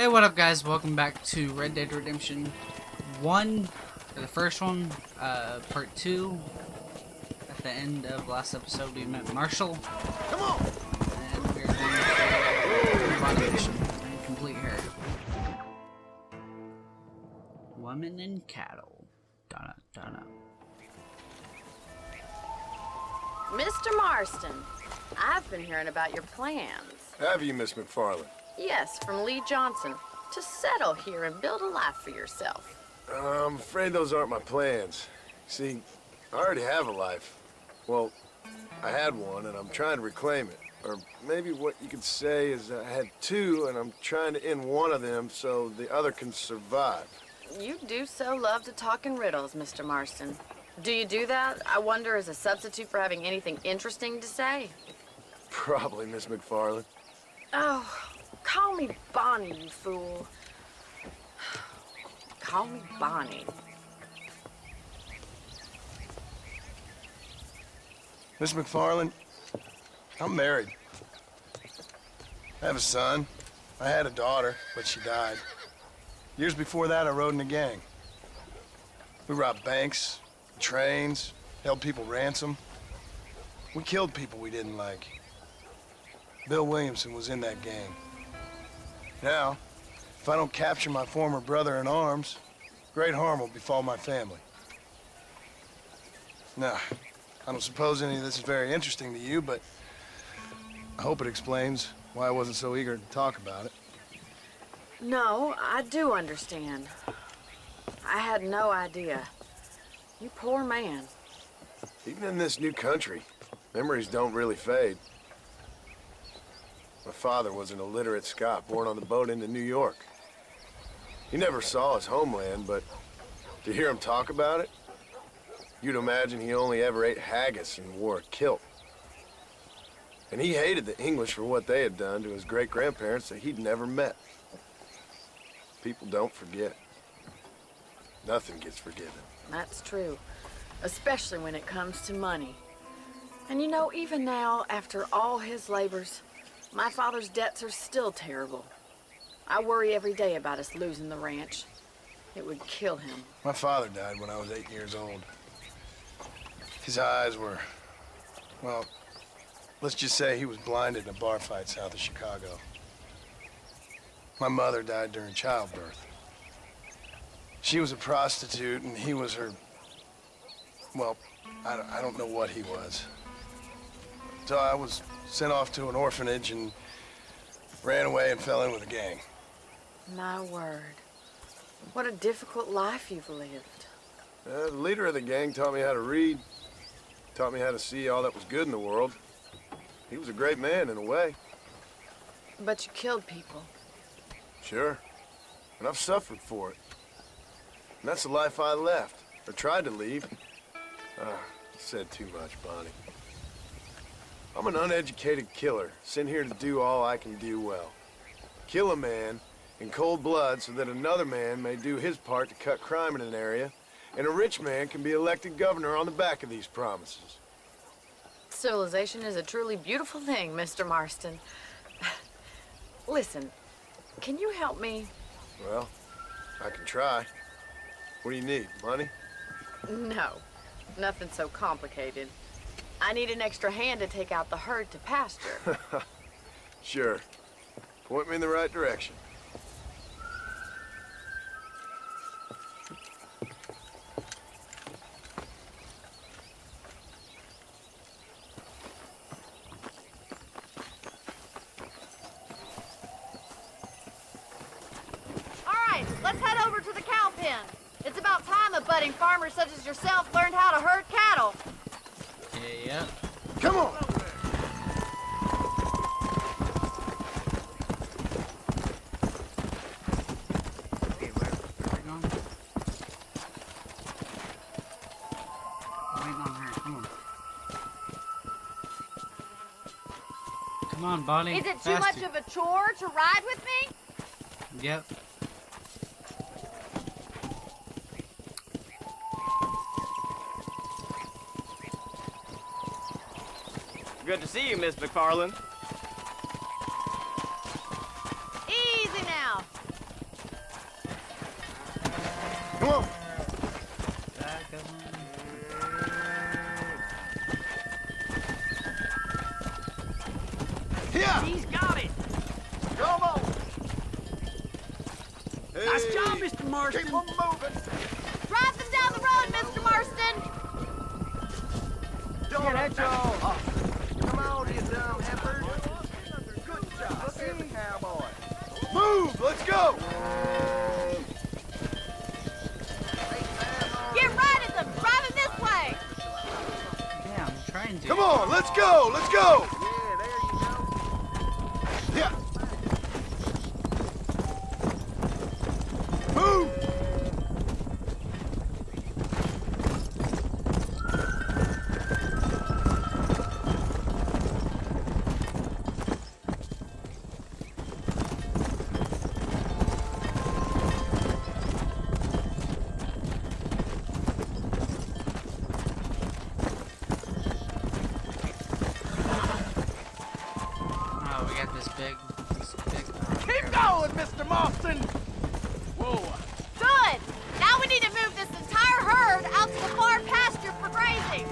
Hey, what up guys? Welcome back to Red Dead Redemption 1, the first one, part 2. At the end of last episode we met Marshall. Come on! And we're going to bottom mission and complete her. Women and cattle. Donna, Donna. Mr. Marston, I've been hearing about your plans. Have you, Miss McFarland? Yes, from Lee Johnson, to settle here and build a life for yourself. I'm afraid those aren't my plans. See, I already have a life. Well, I had one, and I'm trying to reclaim it. Or maybe what you could say is I had two, and I'm trying to end one of them so the other can survive. You do so love to talk in riddles, Mr. Marston. Do you do that, I wonder, as a substitute for having anything interesting to say? Probably, Miss McFarland. Oh, call me Bonnie, you fool. Call me Bonnie. Miss McFarland, I'm married. I have a son. I had a daughter, but she died. Years before that, I rode in a gang. We robbed banks, trains, held people ransom. We killed people we didn't like. Bill Williamson was in that gang. Now, if I don't capture my former brother in arms, great harm will befall my family. Now, I don't suppose any of this is very interesting to you, but I hope it explains why I wasn't so eager to talk about it. No, I do understand. I had no idea. You poor man. Even in this new country, memories don't really fade. My father was an illiterate Scot born on the boat into New York. He never saw his homeland, but to hear him talk about it, you'd imagine he only ever ate haggis and wore a kilt. And he hated the English for what they had done to his great-grandparents that he'd never met. People don't forget. Nothing gets forgiven. That's true, especially when it comes to money. And you know, even now, after all his labors, my father's debts are still terrible. I worry every day about us losing the ranch. It would kill him. My father died when I was 8 years old. His eyes were, well, let's just say he was blinded in a bar fight south of Chicago. My mother died during childbirth. She was a prostitute and he was her, well, I don't know what he was. So I was sent off to an orphanage and ran away and fell in with a gang. My word. What a difficult life you've lived. The leader of the gang taught me how to read, taught me how to see all that was good in the world. He was a great man in a way. But you killed people. Sure. And I've suffered for it. And that's the life I left, or tried to leave. Said too much, Bonnie. I'm an uneducated killer, sent here to do all I can do well. Kill a man in cold blood so that another man may do his part to cut crime in an area, and a rich man can be elected governor on the back of these promises. Civilization is a truly beautiful thing, Mr. Marston. Listen, can you help me? Well, I can try. What do you need, money? No, nothing so complicated. I need an extra hand to take out the herd to pasture. Sure. Point me in the right direction. All right, let's head over to the cow pen. It's about time a budding farmer such as yourself learned how to herd cattle. Yeah. Come on! Okay, where are we going? Waiting on her, come on. Come on, Bonnie. Is it too much of a chore to ride with me? Yep. Good to see you, Miss McFarland. Easy now. Come on. Back up. Yeah. He's got it. Come on. Nice job, Mr. Marston. Keep 'em moving. Drive them down the road, Mr. Marston. Yeah, that's all. Come on, you dumb heifers. Good job. Look at the cowboy. Move. Let's go. Get right at them. Drive them this way. Yeah, I'm trying to. Come on. Let's go. Let's go. Yeah. Move! Oh, we got this big. Keep going, Mr. Marston. Whoa. Good. Now we need to move this entire herd out to the far pasture for grazing.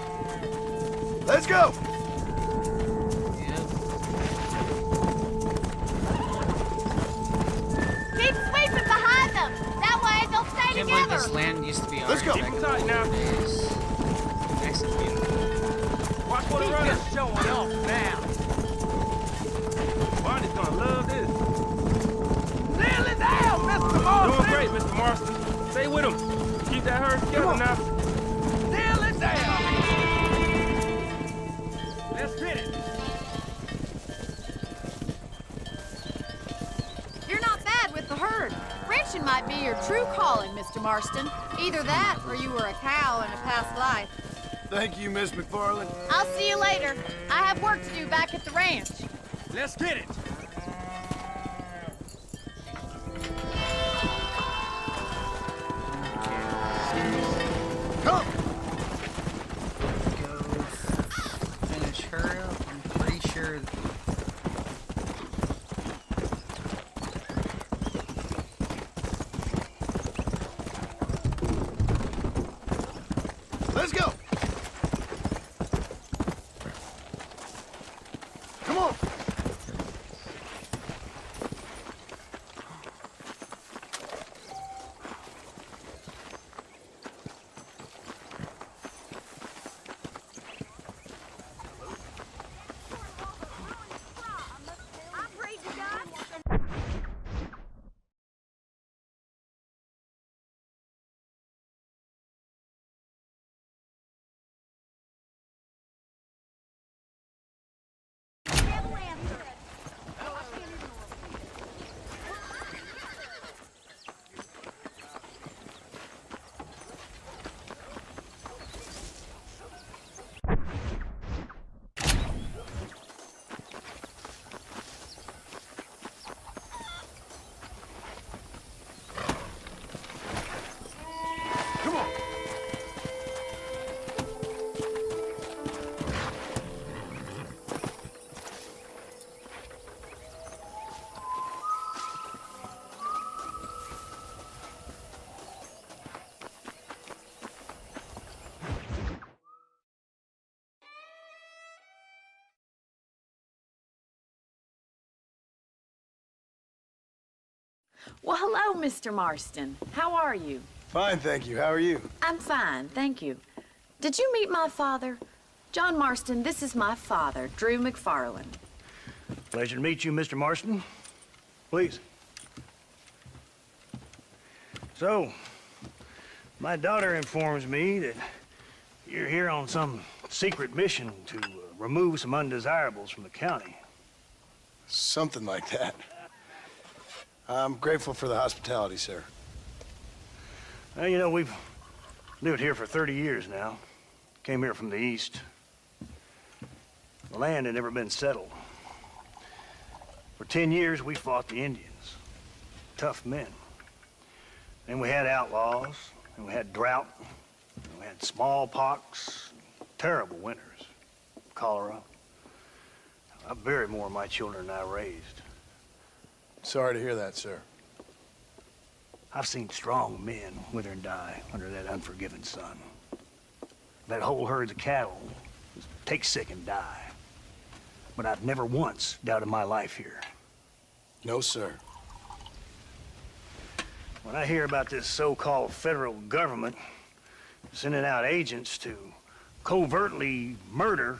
Let's go! Yep. Keep sweeping behind them. That way they'll stay Can't believe together. this land used to be ours. Let's go. back Keep in tight the now. old days. Nice and beautiful. Watch what He's runners. just showing off now. Barney's gonna love this. Nearly there, Mr. Marston. Doing great, Mr. Marston. Stay with him. Keep that herd together now. Nearly there. Let's get it. You're not bad with the herd. Ranching might be your true calling, Mr. Marston. Either that or you were a cow in a past life. Thank you, Miss McFarland. I'll see you later. I have work to do back at the ranch. Let's get it. Come! Go finish her up. I'm pretty sure. Let's go! Come on! Come on! Well, hello, Mr. Marston. How are you? Fine, thank you. How are you? I'm fine, thank you. Did you meet my father? John Marston, this is my father, Drew McFarland. Pleasure to meet you, Mr. Marston. Please. So, my daughter informs me that you're here on some secret mission to remove some undesirables from the county. Something like that. I'm grateful for the hospitality, sir. Well, you know, we've lived here for 30 years now. Came here from the east. The land had never been settled. For 10 years, we fought the Indians. Tough men. Then we had outlaws, and we had drought, and we had smallpox, terrible winters, cholera. I buried more of my children than I raised. Sorry to hear that, sir. I've seen strong men wither and die under that unforgiving sun. That whole herds of cattle take sick and die. But I've never once doubted my life here. No, sir. When I hear about this so-called federal government sending out agents to covertly murder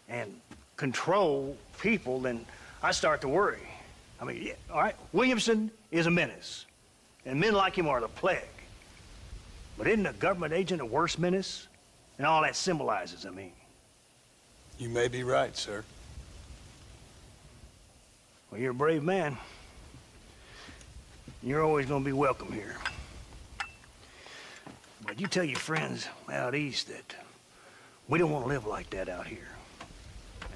and control people, then I start to worry. I mean, yeah, all right, Williamson is a menace, and men like him are the plague. But isn't a government agent a worse menace? And all that symbolizes, I mean. You may be right, sir. Well, you're a brave man. You're always gonna be welcome here. But you tell your friends out east that we don't want to live like that out here.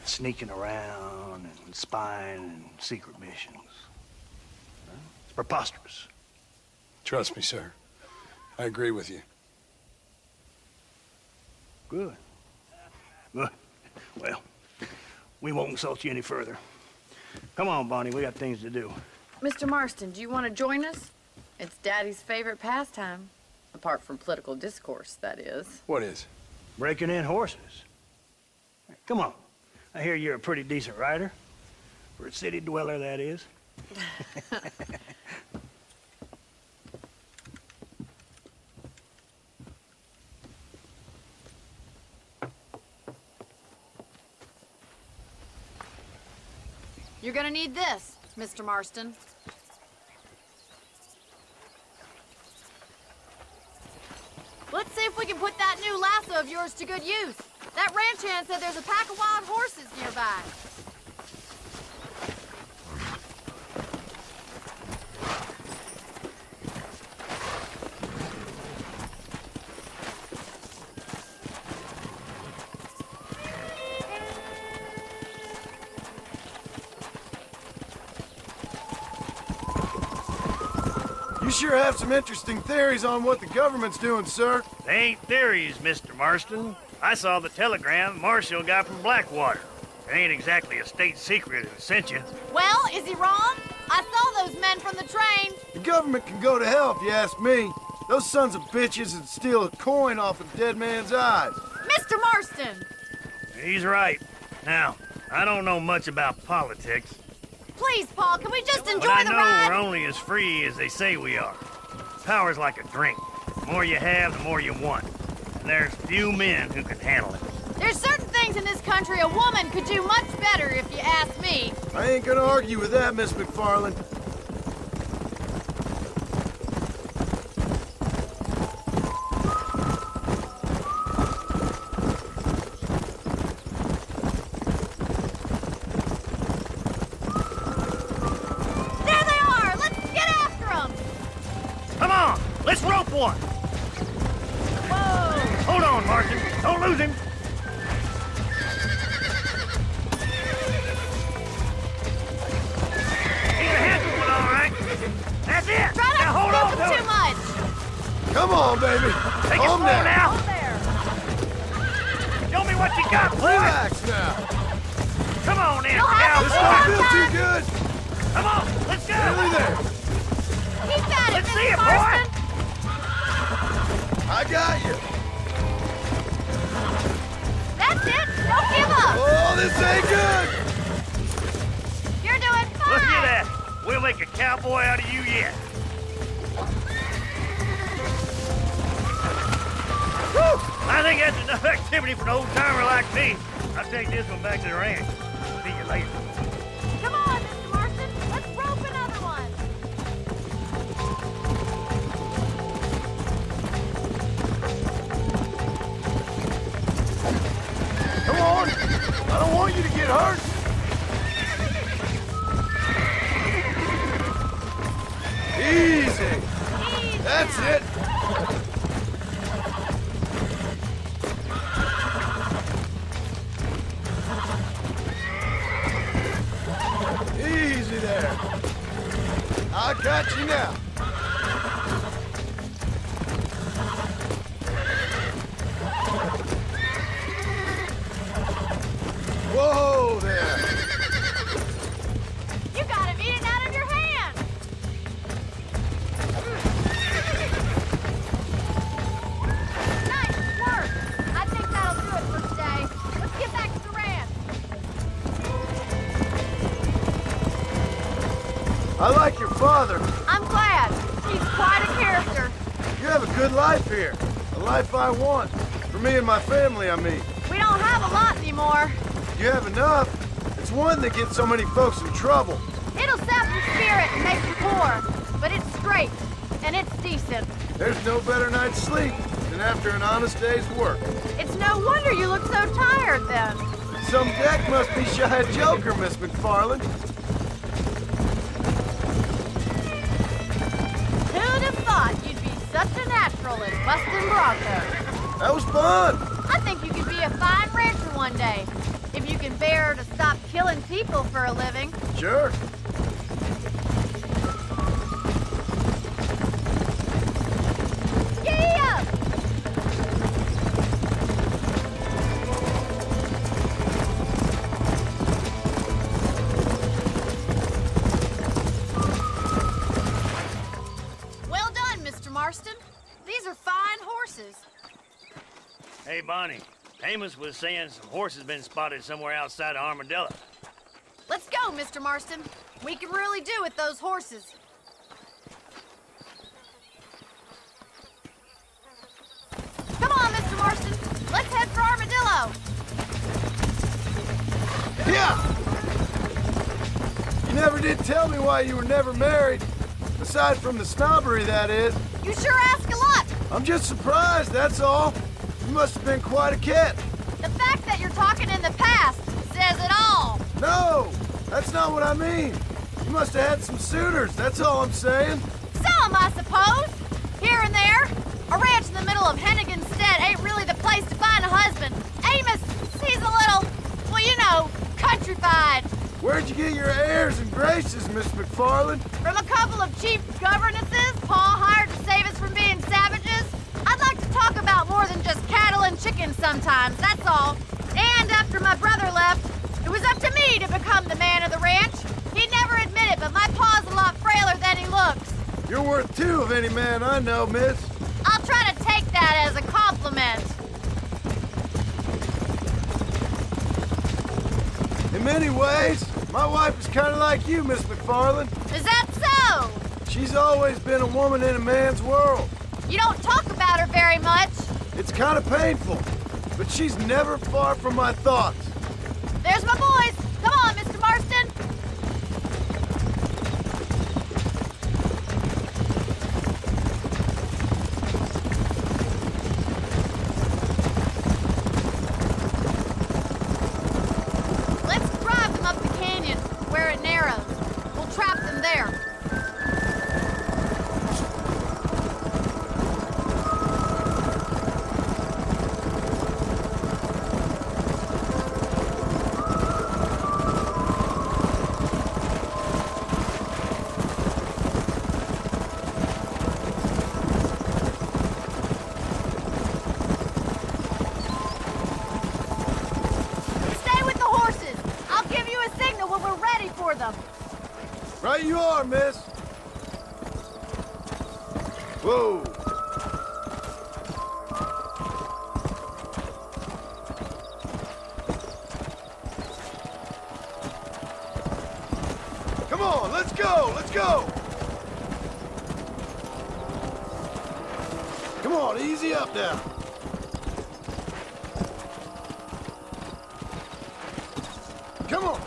Sneaking around and spying and secret missions. It's preposterous. Trust me, sir. I agree with you. Good. Good. Well, we won't insult you any further. Come on, Bonnie, we got things to do. Mr. Marston, do you want to join us? It's Daddy's favorite pastime. Apart from political discourse, that is. What is? Breaking in horses. Come on. I hear you're a pretty decent rider. For a city dweller, that is. You're gonna need this, Mr. Marston. Let's see if we can put that new lasso of yours to good use. That ranch hand said there's a pack of wild horses nearby. You sure have some interesting theories on what the government's doing, sir. They ain't theories, Mr. Marston. I saw the telegram Marshall got from Blackwater. It ain't exactly a state secret who sent you. Well, is he wrong? I saw those men from the train. The government can go to hell if you ask me. Those sons of bitches would steal a coin off a dead man's eyes. Mr. Marston! He's right. Now, I don't know much about politics. Please, Paul, can we just enjoy But I the know ride? we're only as free as they say we are. Power's like a drink. The more you have, the more you want. And there's few men who can handle it. There's certain things in this country a woman could do much better, if you ask me. I ain't gonna argue with that, Miss McFarland. There they are! Let's get after them! Come on, let's rope one. Whoa! Hold on, Martin. Don't lose him. He's a handsome one, all right. That's it. Try Now not hold to on scoop to them too it. much! Come on, baby. Take it Calm slow down. now. Hold there! Show me what you got, boy. Relax now. Come on in, You'll have This to cowboy. don't feel too good. Come on, let's go. Nearly there. Keep at it, Let's see Mr. it, boy. Marston! I got you. That's it! Don't give up! Oh, this ain't good. You're doing fine! Look at that. We'll make a cowboy out of you yet. Whew! I think that's enough activity for an old-timer like me. I'll take this one back to the ranch. See you later. Come on, Mr. Marston! Let's rope another one! Come on. I don't want you to get hurt. Easy. That's it. Easy there. I got you now. Whoa there. You got him eating out of your hand! father. I'm glad. He's quite a character. You have a good life here. A life I want. For me and my family, I mean. We don't have a lot anymore. You have enough. It's one that gets so many folks in trouble. It'll sap your spirit and make you poor, but it's straight, and it's decent. There's no better night's sleep than after an honest day's work. It's no wonder you look so tired then. Some deck must be shy of Joker, Miss McFarland. Who'd have thought you'd be such a natural at busting broncos? That was fun. I think you could be a fine rancher one day, if you can bear to stop killing people for a living. Sure. Yeah! Well done, Mr. Marston. These are fine horses. Hey, Bonnie. Amos was saying some horses been spotted somewhere outside of Armadillo. Let's go, Mr. Marston. We can really do with those horses. Come on, Mr. Marston. Let's head for Armadillo. Yeah! You never did tell me why you were never married. Aside from the snobbery, that is. You sure ask a lot. I'm just surprised, that's all. You must have been quite a kid. The fact that you're talking in the past says it all. No, that's not what I mean. You must have had some suitors, that's all I'm saying. Some, I suppose. Here and there. A ranch in the middle of Hennigan's Stead ain't really the place to find a husband. Amos, he's a little, well, you know, countrified. Where'd you get your airs and graces, Miss McFarland? From a couple of cheap governesses Pa hired to save us from being savages. I'd like to talk about more than just cattle and chickens sometimes, that's all. And after my brother left, it was up to me to become the man of the ranch. He'd never admit it, but my pa's a lot frailer than he looks. You're worth two of any man I know, miss. I'll try to take that as a compliment. In many ways, my wife is kind of like you, Miss McFarland. Is that so? She's always been a woman in a man's world. You don't talk about her very much. It's kind of painful, but she's never far from my thoughts. There's my boys. Come on, Mr. Marston. Let's drive them up the canyon where it narrows. We'll trap them there. Stay with the horses. I'll give you a signal when we're ready for them. Right you are, miss. Whoa. Come on, let's go, let's go. Come on, easy up now. Come on.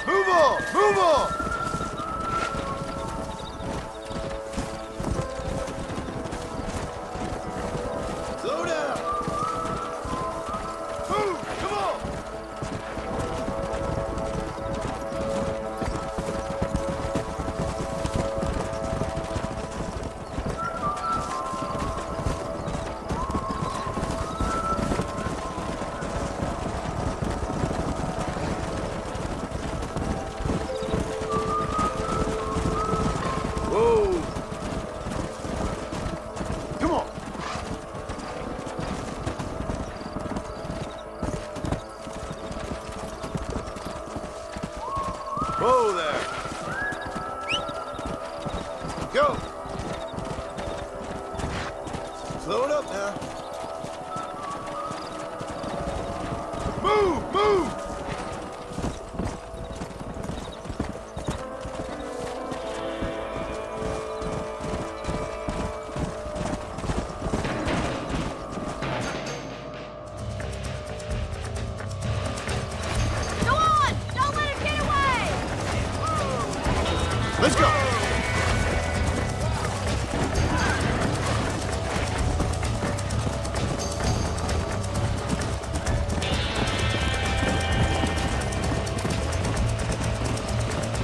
Move on! Move on! Slow down! Slow it up now. Move! Move! Go on! Don't let him get away! Let's go!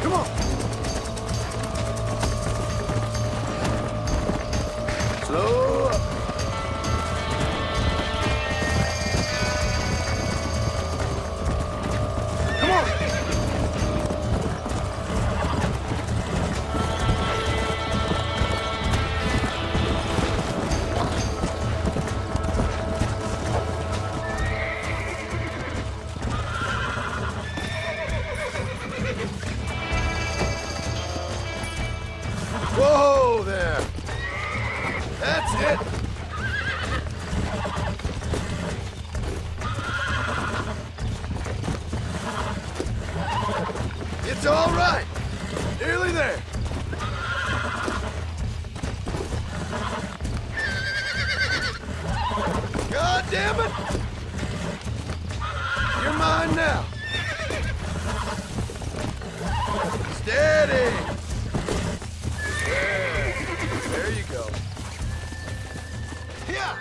Come on! Slow up. Come on! Whoa there! That's it! It's all right! Nearly there! God damn it! You're mine now! Steady! There you go. Yeah.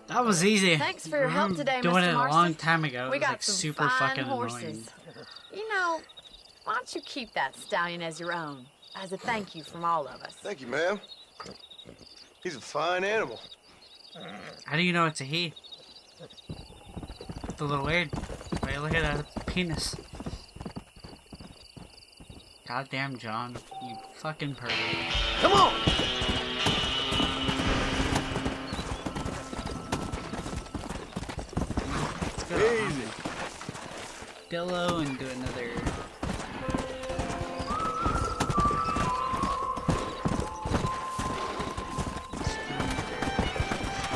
That was easy. Thanks for your help I'm today, doing Mr. it a Marston. long time ago. We It was got like some super fine fucking horses. annoying. You know, why don't you keep that stallion as your own, as a thank you from all of us? Thank you, ma'am. He's a fine animal. How do you know it's a he? It's a little weird. Wait, look at that penis. Goddamn, John. You fucking pervert. Come on! Let's go Easy. Dillo and do another.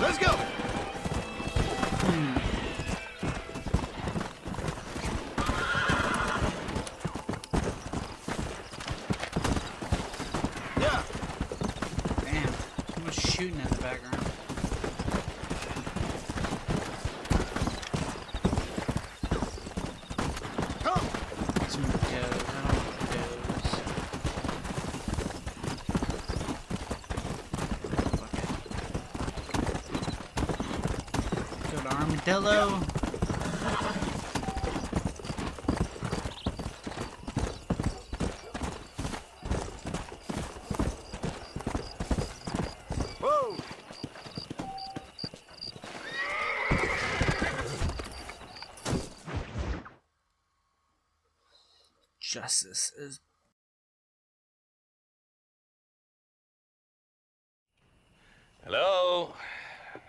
Let's go! Yeah. Damn, so much shooting in the background. Come! Some does. I don't want does. Go to armadillo. Whoa! Justice is. Hello?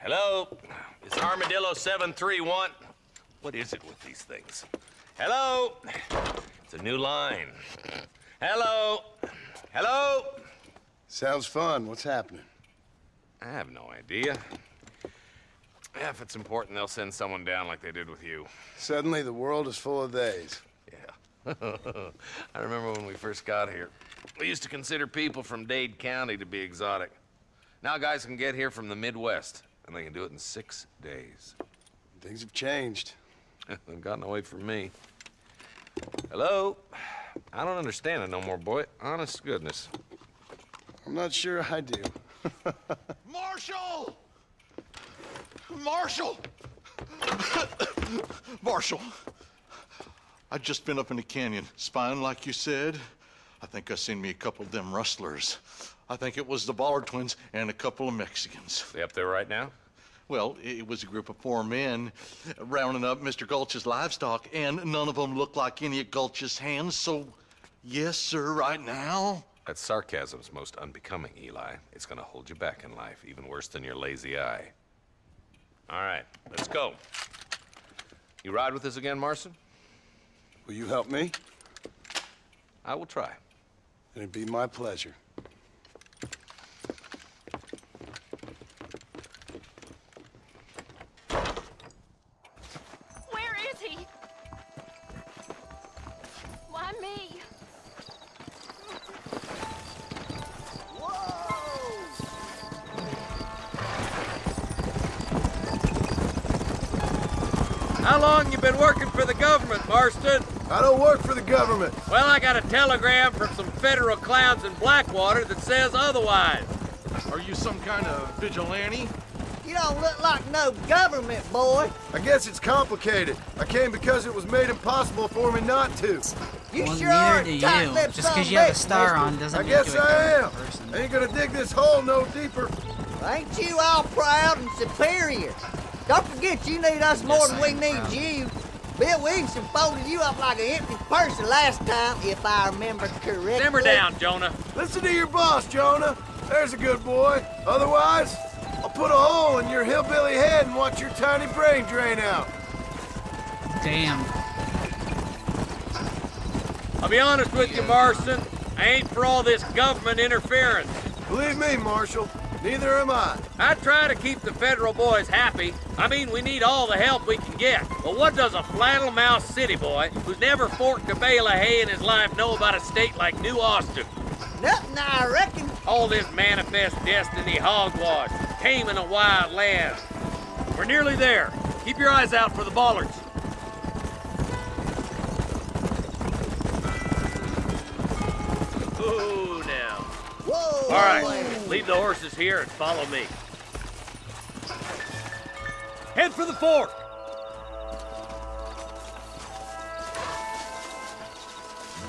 Hello? It's Armadillo 731. What is it with these things? Hello? It's a new line. Hello? Hello? Sounds fun. What's happening? I have no idea. Yeah, if it's important, they'll send someone down like they did with you. Suddenly, the world is full of days. Yeah. I remember when we first got here. We used to consider people from Dade County to be exotic. Now guys can get here from the Midwest, and they can do it in 6 days. Things have changed. They've gotten away from me. Hello? I don't understand it no more, boy. Honest to goodness. I'm not sure I do. Marshall! Marshall! Marshall! I'd just been up in the canyon, spying like you said. I think I seen me a couple of them rustlers. I think it was the Ballard twins and a couple of Mexicans. They up there right now? Well, it was a group of 4 men rounding up Mr. Gulch's livestock, and none of them looked like any of Gulch's hands, so yes, sir, right now. That sarcasm's most unbecoming, Eli. It's gonna hold you back in life, even worse than your lazy eye. All right, let's go. You ride with us again, Marston? Will you help me? I will try. It'd be my pleasure. Where is he? Why me? How long you been working for the government, Marston? I don't work for the government. Well, I got a telegram from some federal clowns in Blackwater that says otherwise. Are you some kind of vigilante? You don't look like no government boy. I guess it's complicated. I came because it was made impossible for me not to. You Well, sure are neither do you. tight-lipped Just son because of you have a bitch, star mister. on doesn't I make guess you a I am. government person. Ain't gonna dig this hole no deeper. Ain't you all proud and superior? Don't forget you need us more Yes, than I we am need proud. you. Bill Williamson folded you up like an empty person last time, if I remember correctly. Simmer down, Jonah. Listen to your boss, Jonah. There's a good boy. Otherwise, I'll put a hole in your hillbilly head and watch your tiny brain drain out. Damn. I'll be honest with you, Marston. I ain't for all this government interference. Believe me, Marshal, neither am I. I try to keep the federal boys happy. I mean, we need all the help we can get. But what does a flannel-mouthed city boy who's never forked a bale of hay in his life know about a state like New Austin? Nothing, I reckon. All this manifest destiny hogwash, taming a wild land. We're nearly there. Keep your eyes out for the bollards. Ooh, now. Whoa. All right, leave the horses here and follow me. Head for the fork.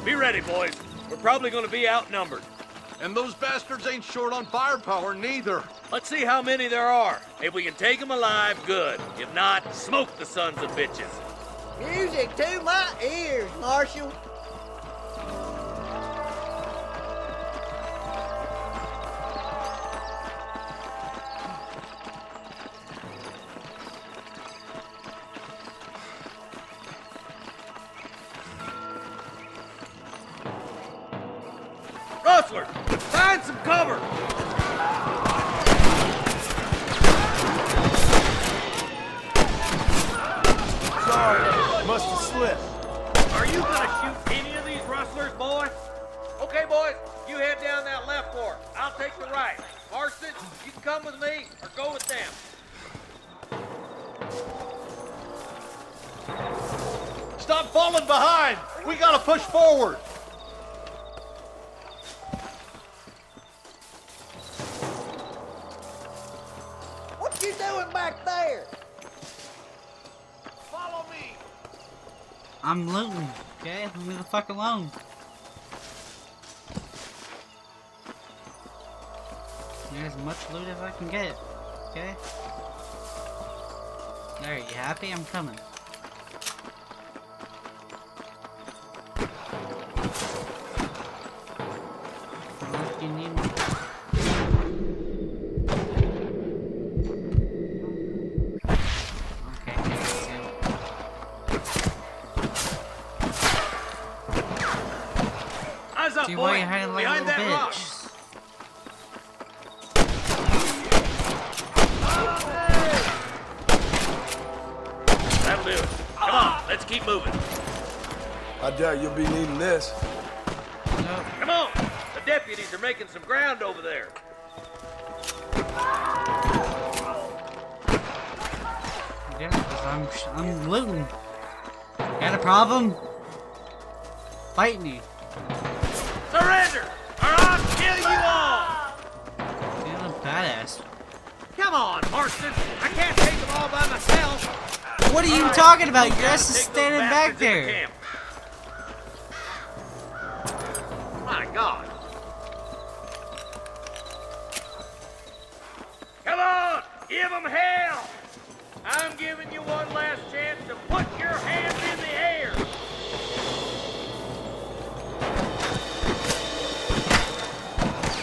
Be ready, boys. We're probably going to be outnumbered. And those bastards ain't short on firepower, neither. Let's see how many there are. If we can take them alive, good. If not, smoke the sons of bitches. Music to my ears, Marshal. Rustler, find some cover. Sorry, must have slipped. Are you gonna shoot any of these rustlers, boy? Okay, boys, you head down that left fork. I'll take the right. Marston, you can come with me or go with them. Stop falling behind! We gotta push forward! What you doing back there? Follow me! I'm looting. Okay, leave me the fuck alone. Get as much loot as I can get. Okay. There, you happy? I'm coming. How much do you need? Okay, let's see. Eyes up, See boy. why you hiding like a Behind little that rock. bitch. That'll do it. Come on, let's keep moving. I doubt you'll be needing this. Nope. Come on. The deputies are making some ground over there. Yeah, 'cause I'm looting. Got a problem? Fight me. Surrender, or I'll kill you all. You're a badass. Come on, Marston. I can't take them all by myself. What are you All right, talking about? take You're just those standing back bastards into there. camp. My God. Come on, give them hell. I'm giving you one last chance to put your hands in the air.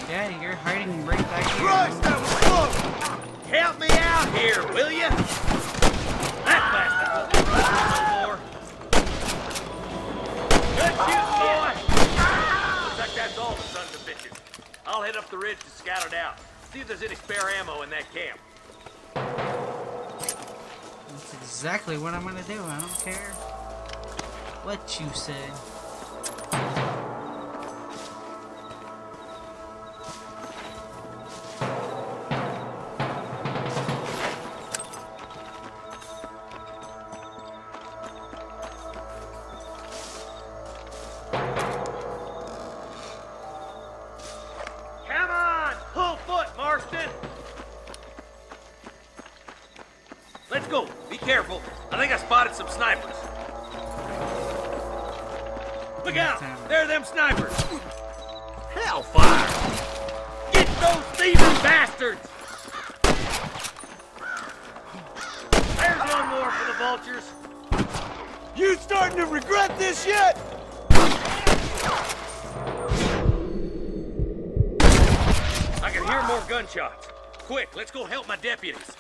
Yeah, you're hiding right back here. Christ, that was close! Help me out here, will you? That bastard. Good shooting, boy! Looks like that's all the sons of bitches. I'll head up the ridge to scout it out. See if there's any spare ammo in that camp. That's exactly what I'm gonna do. I don't care what you say. Come on! Full foot, Marston! Let's go. Be careful. I think I spotted some snipers. Look out! There are them snipers! Hellfire! Get those thieving bastards! There's one more for the vultures. You starting to regret this yet? I can hear more gunshots. Quick, let's go help my deputies.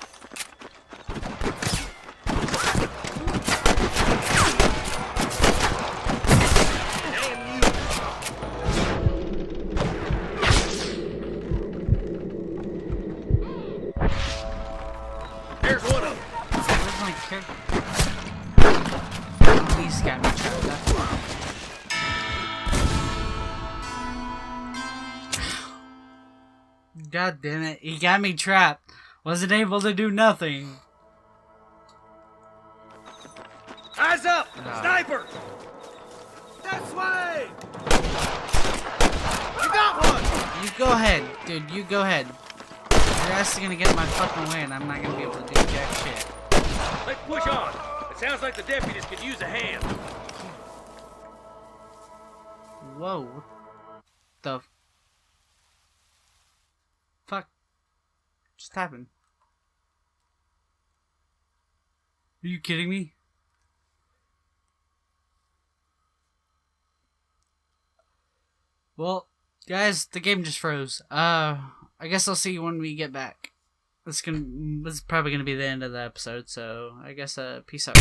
There's one of them. Where's my character? He's got me trapped. That's why. God damn it. He got me trapped. Wasn't able to do nothing. Eyes up! No. Sniper! This way! You got one! You go ahead, dude. You go ahead. Your ass is gonna get in my fucking way and I'm not gonna be able to do jack shit. Let's push on. It sounds like the deputies could use a hand. Whoa. What the fuck just happened? Are you kidding me? Well, guys, the game just froze. I guess I'll see you when we get back. This is probably gonna be the end of the episode, so I guess peace out.